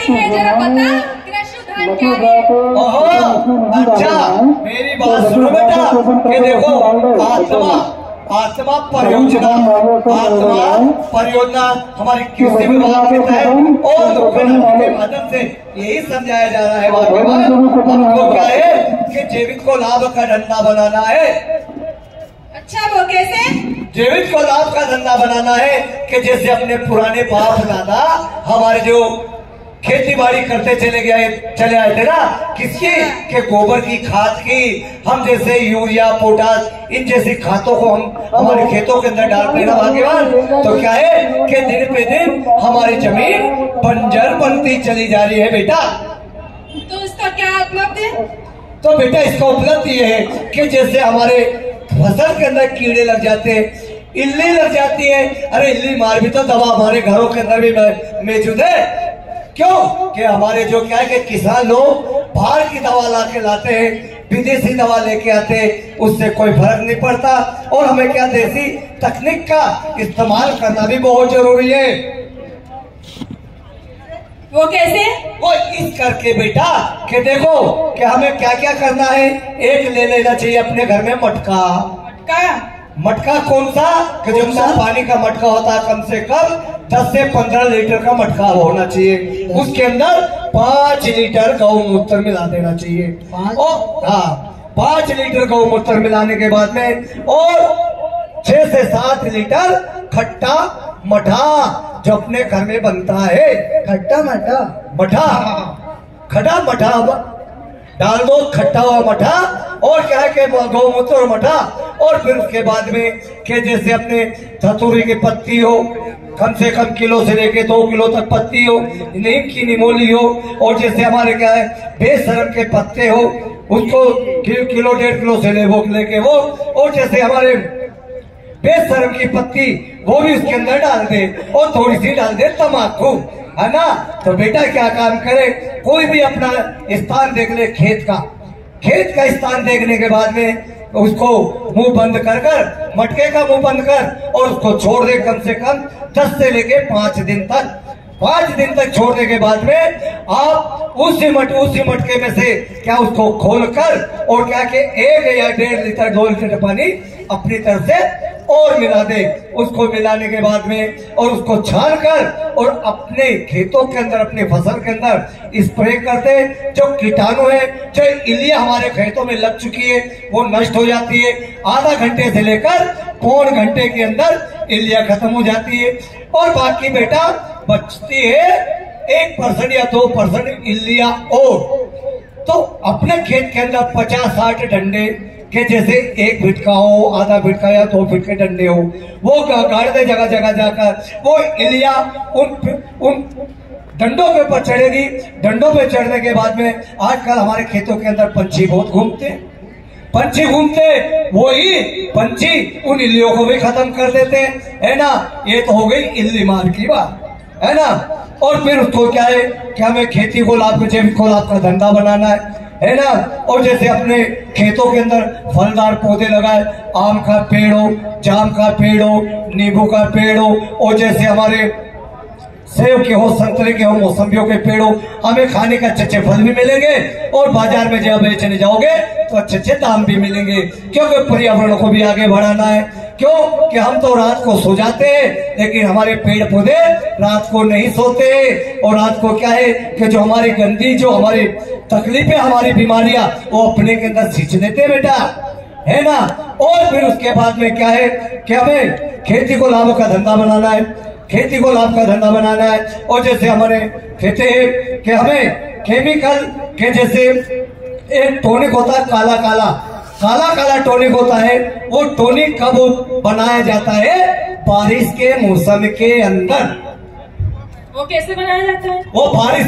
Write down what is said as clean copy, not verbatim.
है जरा बता कृषि उद्यान क्या है? ओहो, अच्छा मेरी बात सुनो बेटा कि देखो आत्मा परियोजना हमारी कृषि विभाग के तहत और के माध्यम से यही समझाया जा रहा है हमको क्या है कि जैविक को लाभ का धंधा बनाना है। अच्छा वो कैसे? जैविक को लाभ का धंधा बनाना है कि जैसे अपने पुराने बाप दादा हमारे जो खेती बाड़ी करते चले आए थे ना, किसकी के गोबर की खाद की, हम जैसे यूरिया पोटास इन जैसी खादों को हम हमारे खेतों के अंदर डालते हैं ना भाग्यवान, तो क्या है कि दिन पे दिन हमारी जमीन बंजर बनती चली जा रही है बेटा। तो इसका क्या उपलब्ध है? तो बेटा इसका उपलब्ध ये है कि जैसे हमारे फसल के अंदर कीड़े लग जाते हैं, इल्ली लग जाती है, अरे इल्ली मार भी तो दवा हमारे घरों के अंदर भी मौजूद है। क्यों कि हमारे जो क्या है कि किसान लोग बाहर की दवा लाते हैं, विदेशी दवा लेके आते हैं, उससे कोई फर्क नहीं पड़ता। और हमें क्या देसी तकनीक का इस्तेमाल करना भी बहुत जरूरी है। वो कैसे? वो इस करके बेटा कि देखो कि हमें क्या क्या करना है। एक ले लेना चाहिए अपने घर में मटका। मटका कौन सा? कि जो पानी का मटका होता है, कम से कम 10 से 15 लीटर का मटका होना चाहिए। उसके अंदर 5 लीटर गौमूत्र मिला देना चाहिए। और हाँ 5 लीटर गौमूत्र मिलाने के बाद में और 6 से 7 लीटर खट्टा मठा जो अपने घर में बनता है, खट्टा मठा डाल दो, खट्टा हुआ मठा। और क्या है कि गौमूत्र और मठा। और फिर उसके बाद में कि जैसे अपने धतूरी की पत्ती हो, कम से कम किलो से लेके 2 किलो तक पत्ती हो, नीम की निमोली हो, और जैसे हमारे क्या है बेशरम के पत्ते हो, उसको किलो 1.5 किलो से लेके वो, और जैसे हमारे बेशरम की पत्ती वो भी उसके अंदर डाल दे, और थोड़ी सी डाल दे तम्बाकू, है ना। तो बेटा क्या काम करे, कोई भी अपना स्थान देख ले, खेत का स्थान देखने के बाद में उसको मुंह बंद कर मटके का मुंह बंद कर और उसको छोड़ दे कम से कम 10 से लेके 5 दिन तक। 5 दिन तक छोड़ने के बाद में आप उसी मटके में से क्या उसको खोलकर और क्या कि 1 या 1.5 लीटर 2 लीटर पानी अपनी तरफ से और मिला दे। उसको मिलाने के बाद में और उसको छान कर और अपने खेतों के अंदर, अपने फसल के अंदर स्प्रे करते। जो कीटाणु है, जो इल्लियां हमारे खेतों में लग चुकी है, वो नष्ट हो जाती है। आधा घंटे से लेकर 1.25 घंटे के अंदर इल्लियां खत्म हो जाती है। और बाकी बेटा बचती है 1% या 2% इल्लियां। और तो अपने खेत के अंदर 50-60 डंडे के जैसे 1 फीट का हो, आधा फीट का या 2 फीट के डंडे हो, वो गाड़ दे जगह जगह जाकर। वो इल्लियां उन डंडों के ऊपर चढ़ेगी। डंडों पे चढ़ने के बाद में आजकल हमारे खेतों के अंदर पंछी बहुत घूमते, वही पंछी उन इल्लियों को भी खत्म कर देते हैं, है ना। ये तो हो गई इल्ली मार की बात, है ना। और फिर उसको क्या है कि हमें खेती को लाभ, जैविक को लाभ का धंधा बनाना है ना। और जैसे अपने खेतों के अंदर फलदार पौधे लगाए, आम का पेड़ हो, जाम का पेड़ हो, नींबू का पेड़ हो, और जैसे हमारे सेब के हो, संतरे के हो, मौसम्बियों के पेड़ हो, हमें खाने का अच्छे फल भी मिलेंगे। और बाजार में जब बेचने जाओगे तो अच्छे दाम भी मिलेंगे, क्योंकि पर्यावरण को भी आगे बढ़ाना है। क्यों कि हम तो रात को सो जाते हैं, लेकिन हमारे पेड़ पौधे रात को नहीं सोते। और रात को क्या है कि जो हमारी गंदी, जो हमारी तकलीफें, हमारी बीमारियां, वो अपने के अंदर खींच लेते बेटा, है ना। और फिर उसके बाद में क्या है कि हमें खेती को लाभ का धंधा बनाना है, और जैसे हमारे कहते हैं कि हमें केमिकल के जैसे एक टॉनिक होता है, काला टॉनिक होता है। वो टॉनिक कब बनाया जाता है? बारिश के मौसम के अंदर। वो कैसे बनाया जाता है? वो बारिश